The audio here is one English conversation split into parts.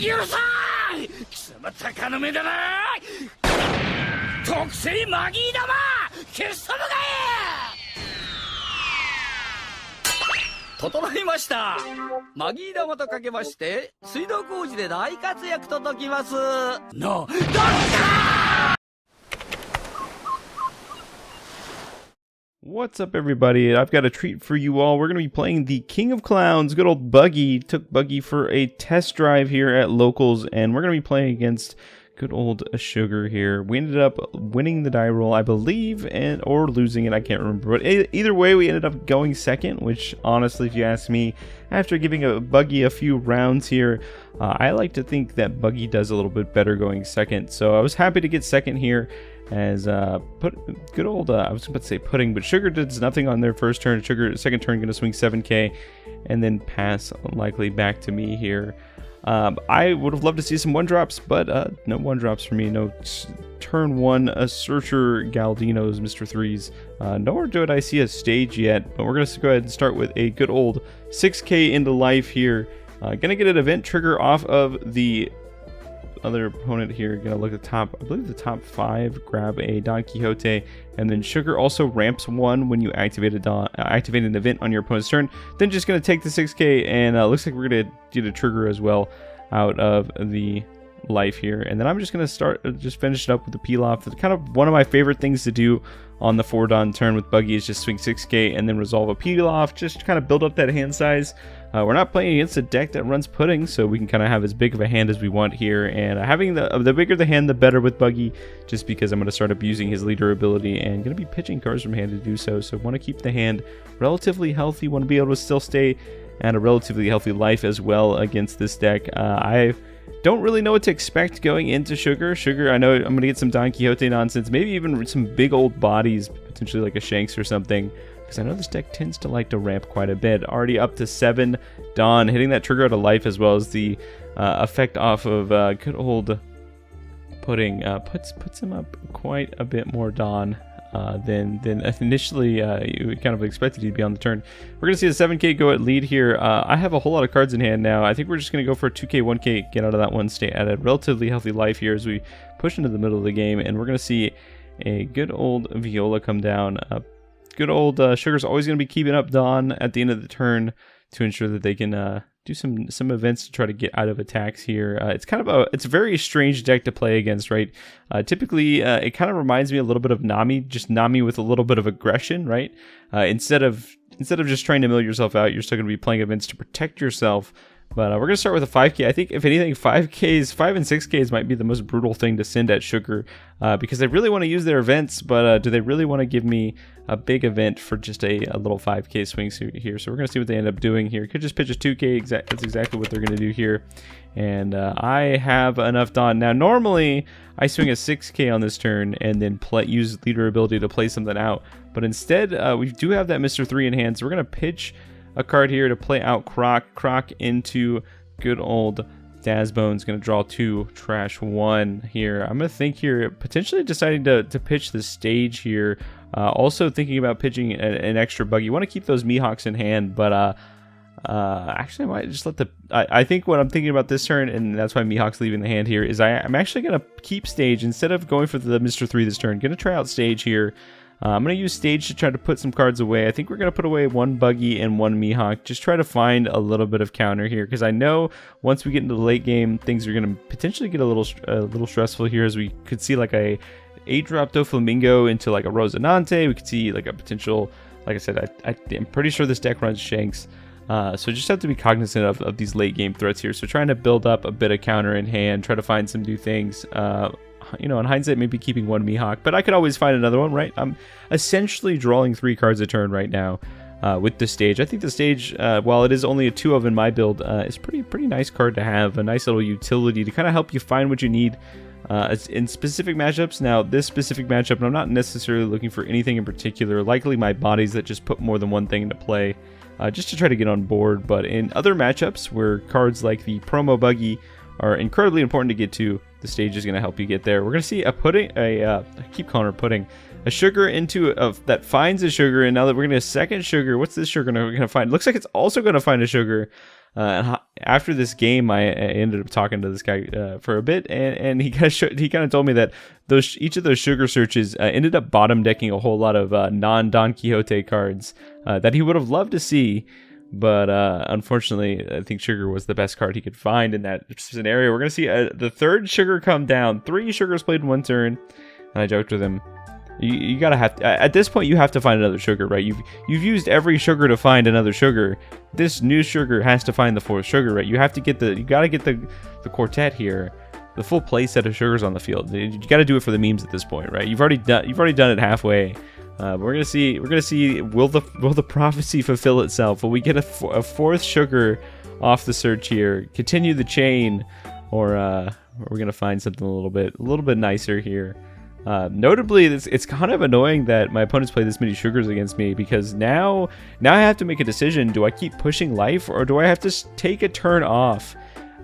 許さーい。貴様鷹の目だな。特製マギー玉消し飛ぶが整いました。マギー玉とかけまして水道工事で大活躍と解きますのどっか。 What's up, everybody? I've got a treat for you all. We're going to be playing the King of Clowns. Good old Buggy. Took Buggy for a test drive here at Locals, and we're going to be playing against good old Sugar here. We ended up winning the die roll, I believe, or losing it. I can't remember. But either way, we ended up going second, which, honestly, if you ask me, after giving a Buggy a few rounds here, I like to think that Buggy does a little bit better going second. So I was happy to get second here. As good old I was about to say Pudding, but Sugar does nothing on their first turn. Sugar second turn gonna swing 7k and then pass likely back to me here. I would have loved to see some one drops, but no one drops for me. No turn one Searcher Galdinos, Mr. Threes. Nor do I see a stage yet, but we're gonna go ahead and start with a good old 6k into life here. Gonna get an event trigger off of the other opponent here. Gonna look at the top, I believe the top 5, grab a Don Quixote, and then Sugar also ramps 1 when you activate an event on your opponent's turn. Then just gonna take the 6k, and looks like we're gonna get a trigger as well out of the life here. And then I'm just gonna finish it up with the peel off. It's kind of one of my favorite things to do on the 4 Don turn with Buggy is just swing 6k and then resolve a peel off, just to kind of build up that hand size. We're not playing against a deck that runs Pudding, so we can kind of have as big of a hand as we want here. And having the bigger the hand, the better with Buggy, just because I'm going to start abusing his leader ability and going to be pitching cards from hand to do so. So want to keep the hand relatively healthy, want to be able to still stay at a relatively healthy life as well against this deck. I don't really know what to expect going into Sugar. I know I'm going to get some Don Quixote nonsense, maybe even some big old bodies, potentially like a Shanks or something. Because I know this deck tends to like to ramp quite a bit. Already up to 7 Don, hitting that trigger out of life as well as the effect off of good old Pudding puts him up quite a bit more Don than initially you kind of expected to be on the turn. We're going to see a 7k go at lead here. I have a whole lot of cards in hand now. I think we're just going to go for a 2k, 1k, get out of that one, stay at a relatively healthy life here as we push into the middle of the game. And we're going to see a good old Viola come down. Good old Sugar's always going to be keeping up Don at the end of the turn to ensure that they can do some events to try to get out of attacks here. It's kind of a very strange deck to play against, right? Typically, it kind of reminds me a little bit of Nami, just Nami with a little bit of aggression, right? Instead of just trying to mill yourself out, you're still going to be playing events to protect yourself. But we're going to start with a 5k. I think, if anything, 5 and 6ks might be the most brutal thing to send at Sugar because they really want to use their events, but do they really want to give me a big event for just a little 5k swing here? So we're going to see what they end up doing here. Could just pitch a 2k. That's exactly what they're going to do here. And I have enough Don. Now, normally, I swing a 6k on this turn and then use leader ability to play something out. But instead, we do have that Mr. 3 in hand, so we're going to pitch a card here to play out Croc into good old Dazbone's going to draw 2, trash 1 here. I'm going to think here, potentially deciding to pitch the stage here. Also thinking about pitching an extra Buggy. You want to keep those Mihawks in hand, but actually I might just let I think what I'm thinking about this turn, and that's why Mihawk's leaving the hand here, is I'm actually going to keep stage instead of going for the Mr. 3 this turn. Going to try out stage here. I'm going to use stage to try to put some cards away. I think we're going to put away 1 Buggy and 1 Mihawk. Just try to find a little bit of counter here, because I know once we get into the late game, things are going to potentially get a little stressful here, as we could see like a 8-drop Doflamingo into like a Rosinante. We could see like a potential, like I said, I'm pretty sure this deck runs Shanks. So just have to be cognizant of these late game threats here. So trying to build up a bit of counter in hand, try to find some new things. You know, in hindsight, maybe keeping 1 Mihawk, but I could always find another one, right? I'm essentially drawing 3 cards a turn right now with the stage. I think the stage, while it is only a 2 of in my build, is pretty nice card to have. A nice little utility to kind of help you find what you need in specific matchups. Now, this specific matchup, I'm not necessarily looking for anything in particular. Likely my bodies that just put more than one thing into play, just to try to get on board. But in other matchups where cards like the promo Buggy are incredibly important to get to, the stage is going to help you get there. We're going to see a Pudding, I keep calling her Pudding, a Sugar into that finds a Sugar, and now that we're going to a second Sugar, what's this Sugar going to find? Looks like it's also going to find a Sugar. After this game, I ended up talking to this guy for a bit, and he kind of told me that each of those sugar searches ended up bottom decking a whole lot of non Don Quixote cards that he would have loved to see. But unfortunately, I think sugar was the best card he could find in that scenario. We're going to see the third sugar come down. 3 sugars played in 1 turn. And I joked with him, you gotta at this point, you have to find another sugar, right? You've used every sugar to find another sugar. This new sugar has to find the 4th sugar, right? You gotta get the quartet here. The full play set of sugars on the field. You gotta do it for the memes at this point, right? You've already done it halfway. We're gonna see. Will the prophecy fulfill itself? Will we get a 4th sugar off the search here? Continue the chain, or we're gonna find something a little bit nicer here. Notably, it's kind of annoying that my opponents play this many sugars against me, because now I have to make a decision. Do I keep pushing life, or do I have to take a turn off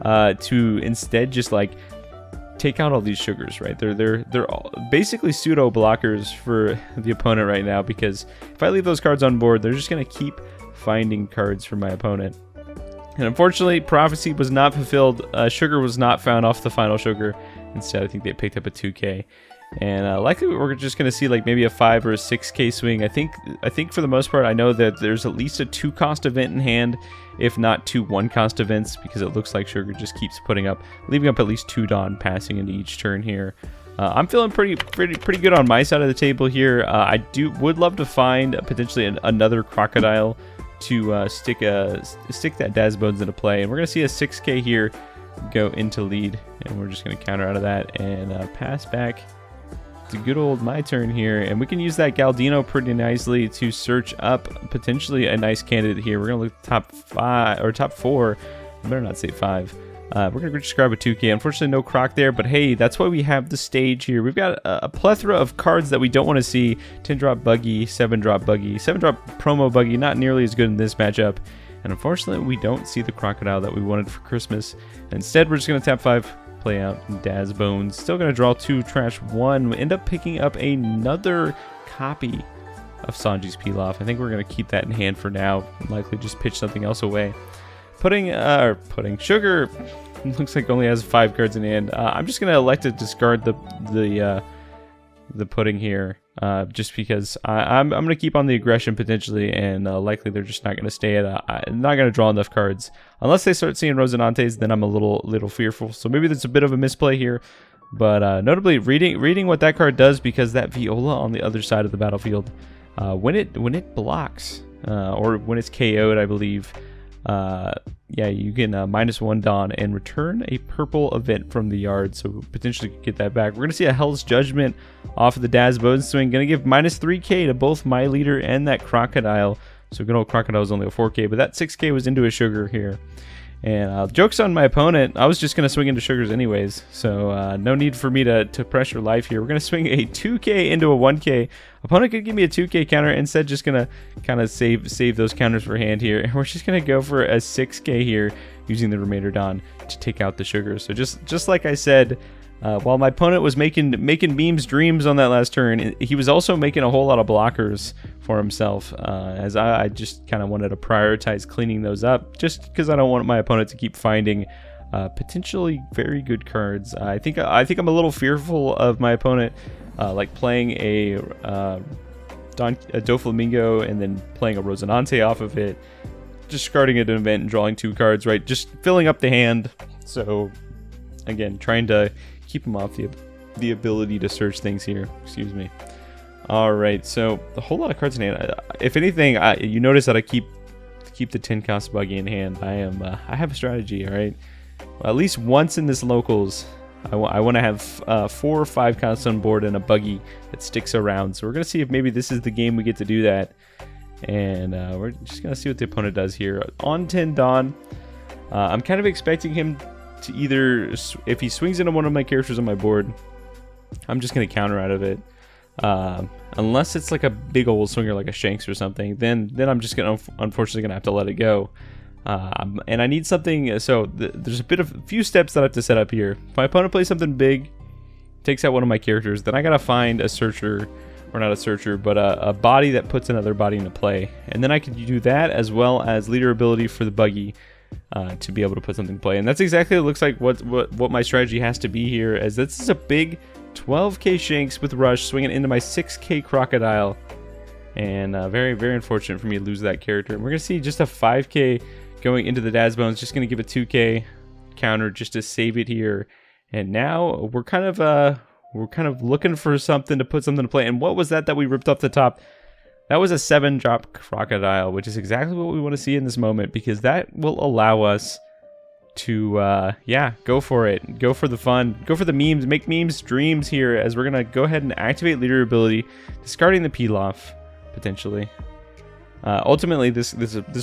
to instead just like take out all these sugars, right? They're all basically pseudo blockers for the opponent right now, because if I leave those cards on board, they're just gonna keep finding cards for my opponent. And unfortunately, prophecy was not fulfilled. Sugar was not found off the final sugar. Instead, I think they picked up a 2K. And likely we're just going to see like maybe a 5 or a 6K swing. I think for the most part, I know that there's at least a 2-cost event in hand, if not 2 1-cost events, because it looks like sugar just keeps leaving up at least 2 Dawn passing into each turn here. I'm feeling pretty good on my side of the table here. I would love to find potentially another crocodile to stick that Daz Bones into play, and we're going to see a 6K here go into lead, and we're just going to counter out of that and pass back. It's a good old my turn here, and we can use that Galdino pretty nicely to search up potentially a nice candidate here. We're gonna look top 5 or top 4. I better not say 5. We're gonna just grab a 2K. Unfortunately, no croc there, but hey, that's why we have the stage here. We've got a plethora of cards that we don't want to see. 10-drop Buggy, 7-drop Buggy, 7-drop promo Buggy, not nearly as good in this matchup. And unfortunately, we don't see the crocodile that we wanted for Christmas. Instead, we're just gonna tap 5. Play out Daz Bones. Still going to draw 2, trash 1. We end up picking up another copy of Sanji's Pilaf. I think we're going to keep that in hand for now. Likely just pitch something else away. Putting sugar looks like only has 5 cards in hand. I'm just going to elect to discard the pudding here, just because I'm going to keep on the aggression potentially, and likely they're just not going to stay at not going to draw enough cards unless they start seeing Rosinantes. Then I'm a little fearful. So maybe there's a bit of a misplay here, but notably reading what that card does, because that Viola on the other side of the battlefield, when it blocks or when it's KO'd, I believe. Yeah, you can -1 Dawn and return a purple event from the yard, so potentially could get that back. We're going to see a Hell's Judgment off of the Daz Bones swing. Going to give -3K to both my leader and that crocodile. So good old crocodile is only a 4K, but that 6K was into a sugar here. And joke's on my opponent. I was just going to swing into sugars anyways, so no need for me to pressure life here. We're going to swing a 2K into a 1K. Opponent could give me a 2K counter. Instead, just going to kind of save those counters for hand here. And we're just going to go for a 6K here using the Remainder Dawn to take out the sugars. So just like I said, while my opponent was making memes dreams on that last turn, he was also making a whole lot of blockers for himself, as I just kind of wanted to prioritize cleaning those up, just because I don't want my opponent to keep finding potentially very good cards. I think I'm a little fearful of my opponent like playing a Doflamingo and then playing a Rosinante off of it, discarding an event and drawing 2 cards, right? Just filling up the hand. So again, trying to keep him off the ability to search things here. Excuse me. All right, so a whole lot of cards in hand. If anything, you notice that I keep the 10-cost Buggy in hand. I have a strategy. All right, well, at least once in this locals, I want to have 4 or 5 costs on board and a Buggy that sticks around. So we're gonna see if maybe this is the game we get to do that, and we're just gonna see what the opponent does here. On 10 Dawn, I'm kind of expecting him to either, if he swings into one of my characters on my board, I'm just going to counter out of it. Unless it's like a big old swinger like a Shanks or something, then I'm just going to, unfortunately, going to have to let it go. And I need something, so there's a few steps that I have to set up here. If my opponent plays something big, takes out one of my characters, then I got to find a searcher, or not a searcher, but a body that puts another body into play. And then I can do that as well as leader ability for the Buggy to be able to put something in play. And that's exactly, it looks like what my strategy has to be here, as this is a big 12k Shanks with Rush swinging into my 6k Crocodile. And very, very unfortunate for me to lose that character. And we're going to see just a 5k going into the Daz Bones, just going to give a 2k counter just to save it here. And now we're kind of looking for something to put something to play. And what was that we ripped off the top? That was a 7-drop Crocodile, which is exactly what we want to see in this moment, because that will allow us to, yeah, go for it. Go for the fun. Go for the memes. Make memes dreams here, as we're going to go ahead and activate leader ability, discarding the Pilaf, potentially. Ultimately, this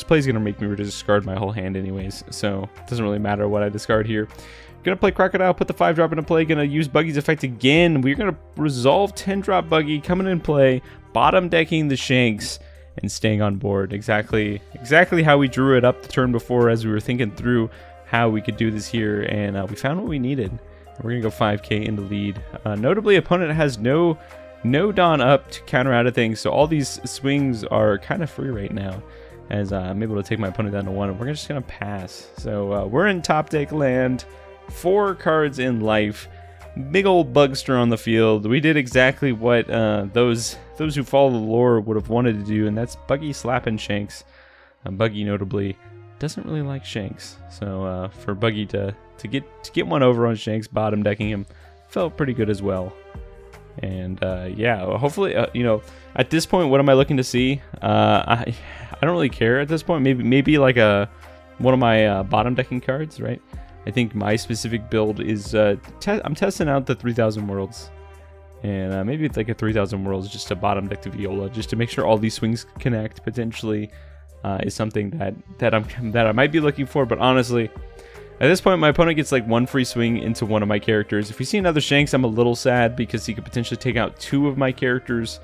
play is going to make me discard my whole hand anyways, so it doesn't really matter what I discard here. Gonna play Crocodile, put the 5-drop into play, gonna use Buggy's effect again. We're gonna resolve 10-drop Buggy, coming in play, bottom decking the Shanks, and staying on board. Exactly how we drew it up the turn before, as we were thinking through how we could do this here, and we found what we needed. We're gonna go 5k in the lead. Notably, opponent has no Dawn up to counter out of things, so all these swings are kind of free right now, as I'm able to take my opponent down to 1, and we're just gonna pass. So we're in top deck land. 4 cards in life, big old Bugster on the field. We did exactly what those who follow the lore would have wanted to do, and that's Buggy slapping Shanks. Buggy notably doesn't really like Shanks, so for Buggy to get one over on Shanks, bottom decking him, felt pretty good as well. And yeah, hopefully, you know, at this point, what am I looking to see? I don't really care at this point. Maybe like one of my bottom decking cards, right? I think my specific build is I'm testing out the 3000 Worlds, and maybe it's like a 3000 Worlds just to bottom deck the Viola, just to make sure all these swings connect. Potentially is something that I might be looking for. But honestly, at this point, my opponent gets like 1 free swing into one of my characters. If we see another Shanks, I'm a little sad, because he could potentially take out 2 of my characters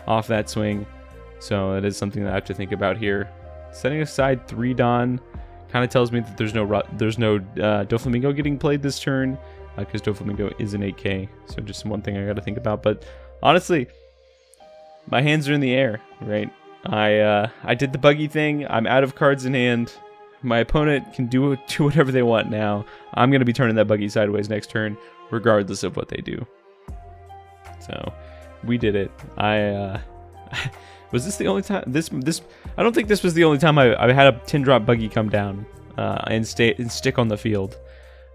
off that swing. So that is something that I have to think about here. Setting aside 3 Dawn kind of tells me that there's no Doflamingo getting played this turn, because Doflamingo is an 8k. So just one thing I got to think about. But honestly, my hands are in the air, right? I did the Buggy thing. I'm out of cards in hand. My opponent can do whatever they want now. I'm going to be turning that Buggy sideways next turn, regardless of what they do. So we did it. Was this the only time? I don't think this was the only time I had a 10-drop Buggy come down and stick on the field.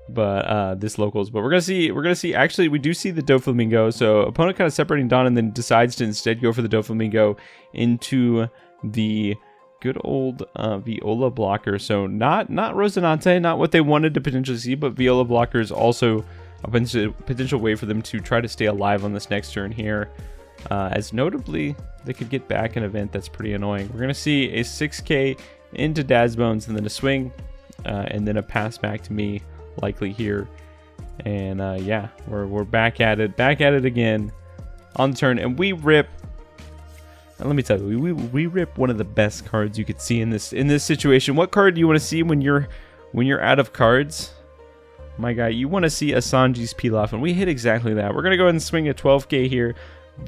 But this locals. But we're gonna see. Actually, we do see the Doflamingo. So opponent kind of separating Dawn, and then decides to instead go for the Doflamingo into the good old Viola blocker. So not Rosinante, not what they wanted to potentially see, but Viola blocker is also a potential way for them to try to stay alive on this next turn here. As notably, they could get back an event that's pretty annoying. We're going to see a 6k into Daz Bones, and then a swing, and then a pass back to me, likely here. And yeah, we're back at it again on the turn, and we rip. And let me tell you, we rip one of the best cards you could see in this situation. What card do you want to see when you're out of cards? My guy, you want to see Asanji's Pilaf, and we hit exactly that. We're going to go ahead and swing a 12k here,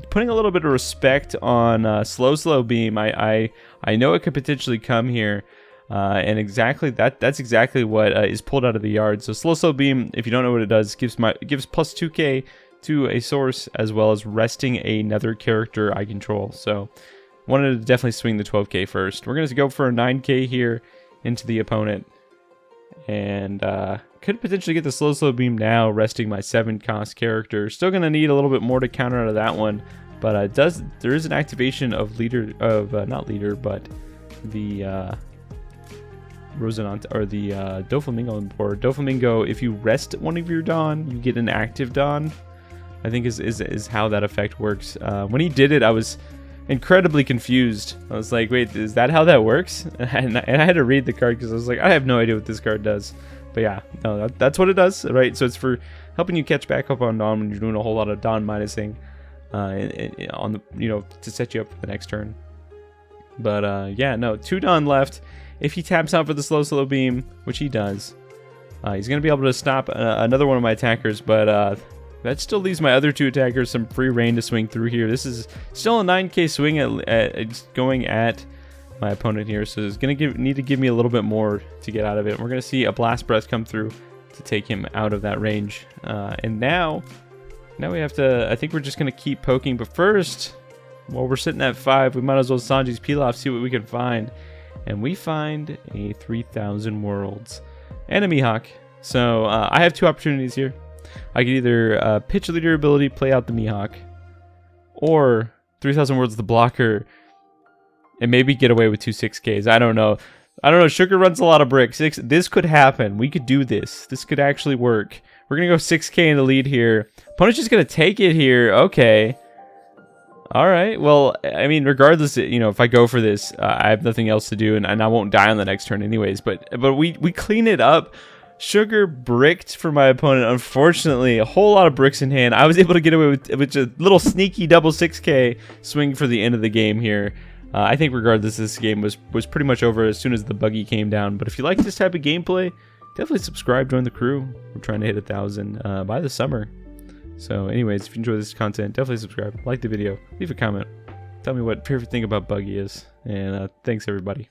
putting a little bit of respect on slow beam. I know it could potentially come here, and exactly that's exactly what is pulled out of the yard. So slow beam, if you don't know what it does, gives plus 2k to a source, as well as resting another character I control. So wanted to definitely swing the 12k first. We're going to go for a 9k here into the opponent, and could potentially get the slow beam now, resting my 7-cost character. Still going to need a little bit more to counter out of that one, but there is an activation of not leader, but the Rosinante, or the Doflamingo on board. Doflamingo, if you rest one of your Dawn, you get an active Dawn, I think is how that effect works. When he did it, I was incredibly confused. I was like, wait, is that how that works? And I had to read the card, because I was like, I have no idea what this card does. But yeah, no, that's what it does, right? So it's for helping you catch back up on Dawn when you're doing a whole lot of Dawn minusing, on the, to set you up for the next turn. But yeah, no, 2 Dawn left. If he taps out for the slow beam, which he does, he's gonna be able to stop another one of my attackers. But that still leaves my other 2 attackers some free reign to swing through here. This is still a 9k swing at going at my opponent here, so it's gonna need to give me a little bit more to get out of it. We're gonna see a blast breath come through to take him out of that range, and now we have to. I think we're just gonna keep poking, but first, while we're sitting at 5, we might as well Sanji's peel off, see what we can find, and we find a 3,000 worlds and a Mihawk. So I have 2 opportunities here. I could either pitch leader ability, play out the Mihawk, or 3,000 worlds the blocker, and maybe get away with 2 6Ks. I don't know. Sugar runs a lot of bricks. This could happen. We could do this. This could actually work. We're going to go 6K in the lead here. Opponent's just going to take it here. Okay. All right. Well, I mean, regardless, you know, if I go for this, I have nothing else to do, and I won't die on the next turn anyways. But we clean it up. Sugar bricked for my opponent. Unfortunately, a whole lot of bricks in hand. I was able to get away with a little sneaky double 6K swing for the end of the game here. I think regardless, this game was pretty much over as soon as the buggy came down. But if you like this type of gameplay, definitely subscribe, join the crew. We're trying to hit 1,000 by the summer. So anyways, if you enjoy this content, definitely subscribe, like the video, leave a comment, tell me what favorite thing about Buggy is, and thanks everybody.